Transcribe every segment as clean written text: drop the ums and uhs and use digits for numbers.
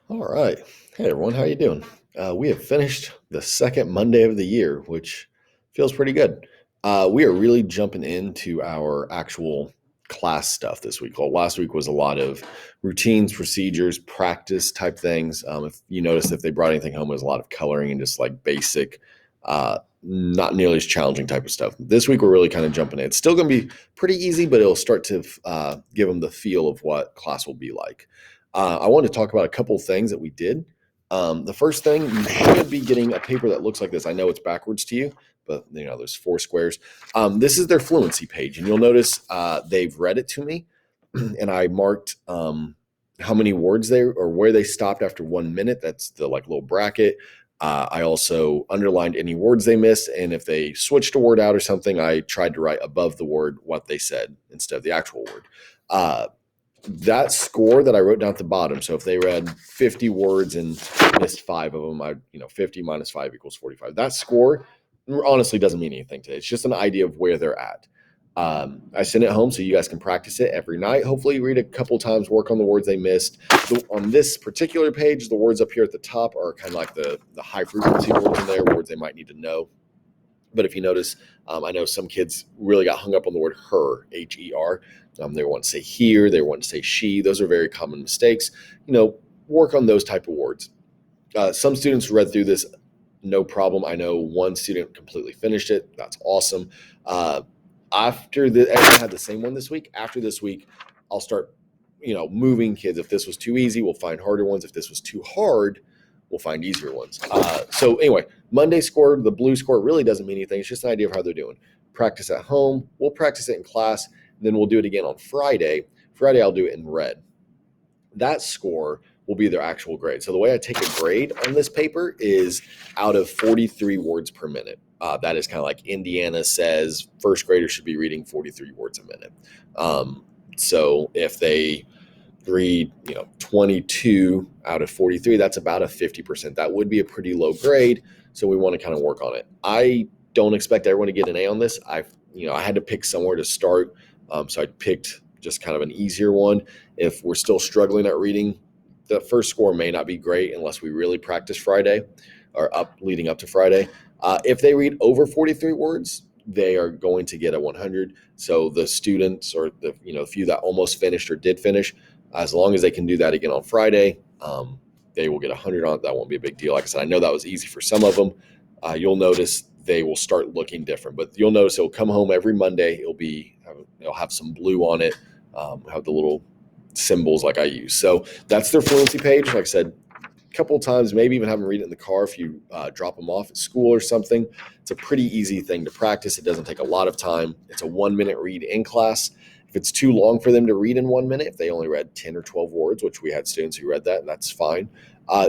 All right. Hey everyone, how you doing? We have finished the second Monday of the year, which feels pretty good. We are really jumping into our actual class stuff this week. Well, last week was a lot of routines, procedures, practice type things. If you noticed, if they brought anything home, it was a lot of coloring and just like basic, not nearly as challenging type of stuff. This week we're really kind of jumping in. It's still going to be pretty easy, but it'll start to give them the feel of what class will be like. I want to talk about a couple things that we did. The first thing, you should be getting a paper that looks like this. I know it's backwards to you, but there's four squares. This is their fluency page, and you'll notice they've read it to me, and I marked how many words they or where they stopped after 1 minute. That's the like little bracket. I also underlined any words they missed, and if they switched a word out or something, I tried to write above the word what they said instead of the actual word. That score that I wrote down at the bottom. So if they read 50 words and missed five of them, 50 minus five equals 45. That score honestly doesn't mean anything today. It's just an idea of where they're at. I send it home so you guys can practice it every night. Hopefully, read a couple times, work on the words they missed. On this particular page, the words up here at the top are kind of like the high frequency words in there, words they might need to know. But if you notice, I know some kids really got hung up on the word her, Her. They want to say here, they want to say she. Those are very common mistakes. Work on those type of words. Some students read through this no problem. I know one student completely finished it. That's awesome. After the, everyone had the same one this week. After this week, I'll start, moving kids. If this was too easy, we'll find harder ones. If this was too hard, we'll find easier ones. So anyway, Monday score, the blue score really doesn't mean anything. It's just an idea of how they're doing. Practice at home. We'll practice it in class. Then we'll do it again on Friday. Friday, I'll do it in red. That score will be their actual grade. So the way I take a grade on this paper is out of 43 words per minute. That is kind of like Indiana says first graders should be reading 43 words a minute. So if they read 22 out of 43, that's about a 50%. That would be a pretty low grade, so we want to kind of work on it. I don't expect everyone to get an A on this. I had to pick somewhere to start, so I picked just kind of an easier one. If we're still struggling at reading, the first score may not be great unless we really practice Friday or leading up to Friday. If they read over 43 words, they are going to get a 100. So the students or the few that almost finished or did finish, as long as they can do that again on Friday, they will get 100 on it. That won't be a big deal. Like I said, I know that was easy for some of them. You'll notice they will start looking different, but you'll notice it'll come home every Monday. It'll have some blue on it, have the little symbols like I use. So that's their fluency page. Like I said, a couple of times, maybe even have them read it in the car if you drop them off at school or something. It's a pretty easy thing to practice. It doesn't take a lot of time. It's a 1 minute read in class. If it's too long for them to read in 1 minute, if they only read 10 or 12 words, which we had students who read that, and that's fine,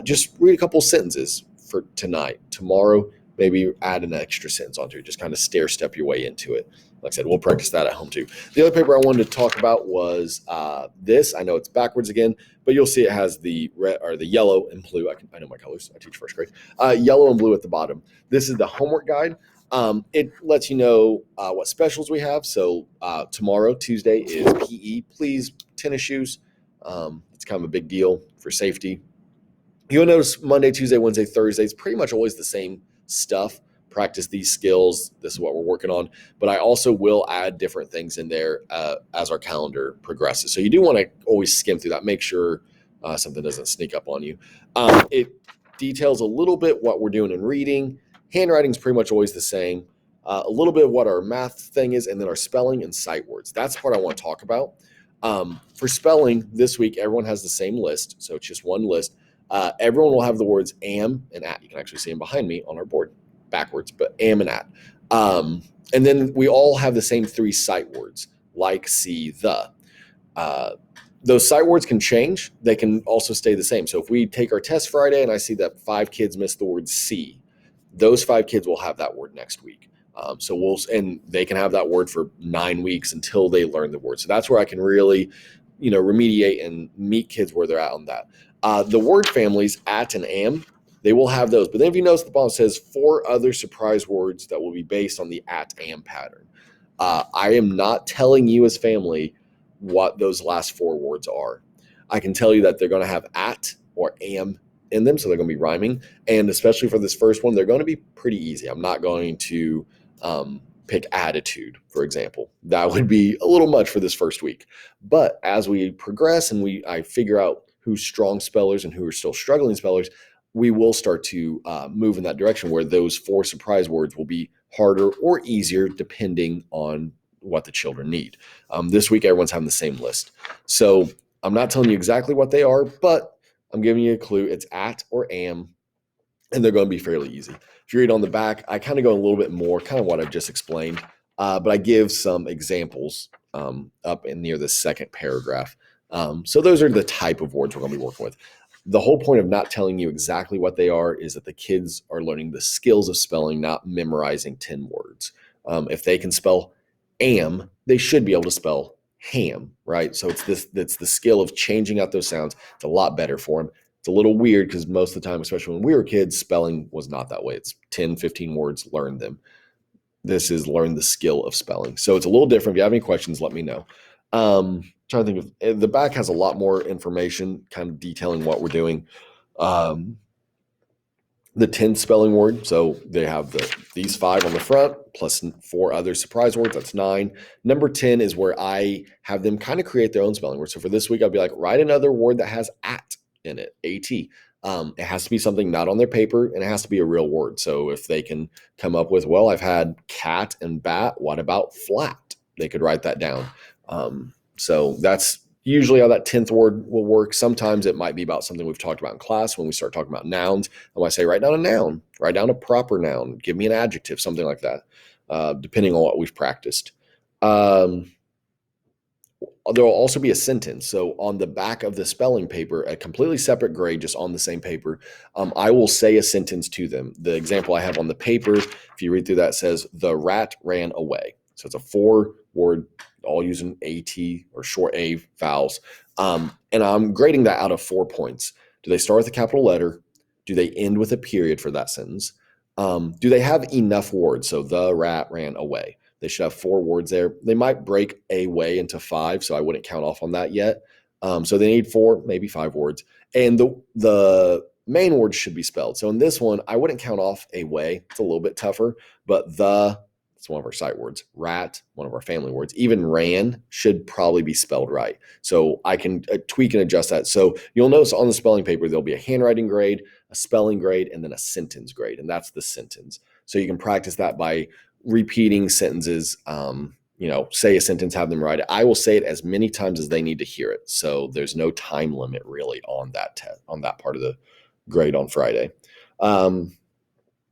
just read a couple sentences for tonight. Tomorrow, maybe add an extra sentence onto it. Just kind of stair step your way into it. Like I said, we'll practice that at home too. The other paper I wanted to talk about was this. I know it's backwards again, but you'll see it has the red or the yellow and blue. I know my colors. I teach first grade. Yellow and blue at the bottom. This is the homework guide. It lets you know what specials we have. So tomorrow, Tuesday, is PE. Please, tennis shoes. It's kind of a big deal for safety. You'll notice Monday, Tuesday, Wednesday, Thursday, it's pretty much always the same stuff. Practice these skills. This is what we're working on. But I also will add different things in there as our calendar progresses. So you do want to always skim through that. Make sure something doesn't sneak up on you. It details a little bit what we're doing in reading. Handwriting is pretty much always the same. A little bit of what our math thing is, and then our spelling and sight words. That's what I want to talk about. For spelling, this week, everyone has the same list. So it's just one list. Everyone will have the words am and at. You can actually see them behind me on our board backwards, but am and at. And then we all have the same three sight words, like, see, the. Those sight words can change. They can also stay the same. So if we take our test Friday and I see that 5 kids missed the word see, those 5 kids will have that word next week. And they can have that word for 9 weeks until they learn the word. So that's where I can really, remediate and meet kids where they're at on that. The word families, at and am, they will have those. But then if you notice the bottom says 4 other surprise words that will be based on the at am pattern. I am not telling you as family what those last 4 words are. I can tell you that they're going to have at, or more am in them, so they're going to be rhyming. And especially for this first one, they're going to be pretty easy. I'm not going to pick attitude, for example. That would be a little much for this first week. But as we progress and I figure out who's strong spellers and who are still struggling spellers, we will start to move in that direction where those 4 surprise words will be harder or easier depending on what the children need. This week, everyone's having the same list. So I'm not telling you exactly what they are, but I'm giving you a clue. It's at or am, and they're going to be fairly easy. If you read on the back, I kind of go a little bit more, kind of what I've just explained, but I give some examples up in near the second paragraph. So those are the type of words we're going to be working with. The whole point of not telling you exactly what they are is that the kids are learning the skills of spelling, not memorizing 10 words. If they can spell am, they should be able to spell ham, right? So it's the skill of changing out those sounds. It's a lot better for them. It's a little weird because most of the time, especially when we were kids, spelling was not that way. It's 10, 15 words, learn them. This is learn the skill of spelling. So it's a little different. If you have any questions, let me know. Trying to think of the back has a lot more information, kind of detailing what we're doing. The 10th spelling word. So they have these 5 on the front plus 4 other surprise words. That's 9. Number 10 is where I have them kind of create their own spelling word. So for this week, I'll be like, write another word that has at in it, A-T. It has to be something not on their paper, and it has to be a real word. So if they can come up with, well, I've had cat and bat, what about flat? They could write that down. So that's usually how that 10th word will work. Sometimes it might be about something we've talked about in class when we start talking about nouns. I might say, write down a noun, write down a proper noun, give me an adjective, something like that, depending on what we've practiced. There will also be a sentence. So on the back of the spelling paper, a completely separate grade, just on the same paper, I will say a sentence to them. The example I have on the paper, if you read through that, says, the rat ran away. So it's a 4-word, all using AT or short A vowels. And I'm grading that out of 4 points. Do they start with a capital letter? Do they end with a period for that sentence? Do they have enough words? So the rat ran away. They should have 4 words there. They might break a way into 5, so I wouldn't count off on that yet. So they need 4, maybe 5 words. And the main words should be spelled. So in this one, I wouldn't count off a way. It's a little bit tougher, but it's one of our sight words. Rat, one of our family words. Even ran should probably be spelled right. So I can tweak and adjust that. So you'll notice on the spelling paper, there'll be a handwriting grade, a spelling grade, and then a sentence grade. And that's the sentence. So you can practice that by repeating sentences. Say a sentence, have them write it. I will say it as many times as they need to hear it. So there's no time limit really on that on that part of the grade on Friday.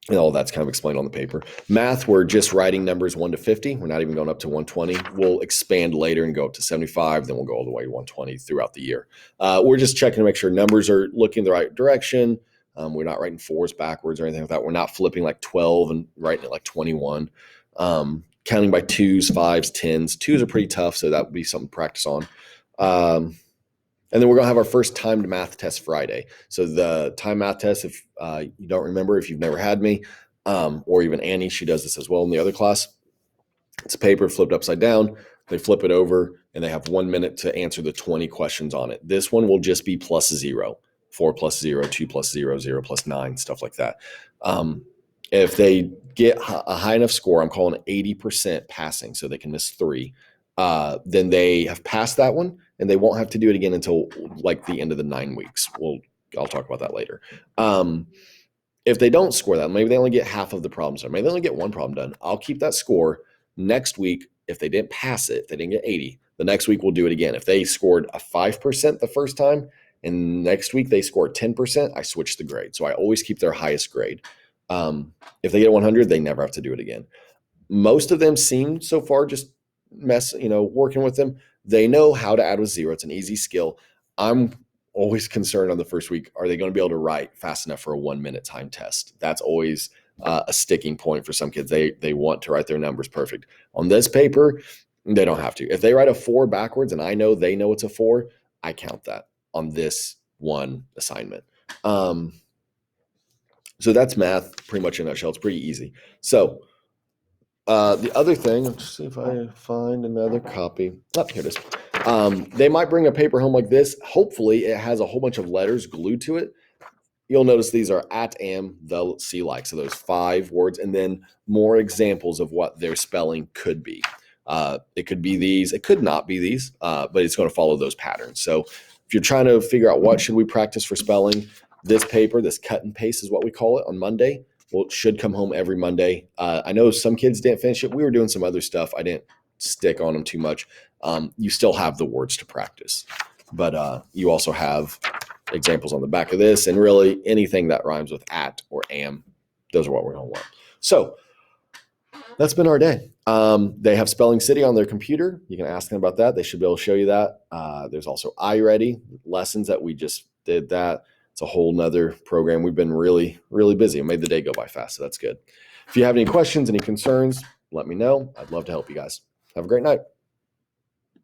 And all that's kind of explained on the paper. Math, we're just writing numbers 1 to 50. We're not even going up to 120. We'll expand later and go up to 75. Then we'll go all the way to 120 throughout the year. We're just checking to make sure numbers are looking the right direction. We're not writing 4s backwards or anything like that. We're not flipping like 12 and writing it like 21. Counting by 2s, 5s, 10s. 2s are pretty tough, so that would be something to practice on. And then we're going to have our first timed math test Friday. So the time math test, if you don't remember, if you've never had me, or even Annie, she does this as well in the other class. It's a paper flipped upside down. They flip it over, and they have 1 minute to answer the 20 questions on it. This one will just be +0, 4 + 0, 2 + 0, 0 + 9, stuff like that. If they get a high enough score, I'm calling it 80% passing, so they can miss 3. Then they have passed that one, and they won't have to do it again until like the end of the 9 weeks. I'll talk about that later. If they don't score that, maybe they only get half of the problems done. Maybe they only get 1 problem done. I'll keep that score next week. If they didn't pass it, if they didn't get 80, the next week we'll do it again. If they scored a 5% the first time, and next week they scored 10%, I switch the grade. So I always keep their highest grade. If they get 100, they never have to do it again. Most of them seem so far just working with them. They know how to add with 0. It's an easy skill. I'm always concerned on the first week, are they going to be able to write fast enough for a 1-minute time test? That's always a sticking point for some kids. They want to write their numbers perfect. On this paper, they don't have to. If they write a 4 backwards and I know they know it's a 4, I count that on this one assignment. So that's math pretty much in a nutshell. It's pretty easy. So the other thing, let's see if I find another copy. Oh, here it is. They might bring a paper home like this. Hopefully it has a whole bunch of letters glued to it. You'll notice these are at, am, the, see, like. So those 5 words, and then more examples of what their spelling could be. It could be these. It could not be these, but it's going to follow those patterns. So if you're trying to figure out what should we practice for spelling, this paper, this cut and paste is what we call it on Monday. Well, it should come home every Monday. I know some kids didn't finish it. We were doing some other stuff. I didn't stick on them too much. You still have the words to practice, but you also have examples on the back of this, and really anything that rhymes with at or am, those are what we're going to want. So that's been our day. They have Spelling City on their computer. You can ask them about that. They should be able to show you that. There's also iReady lessons that we just did that. It's a whole nother program. We've been really, really busy. It made the day go by fast, so that's good. If you have any questions, any concerns, let me know. I'd love to help you guys. Have a great night.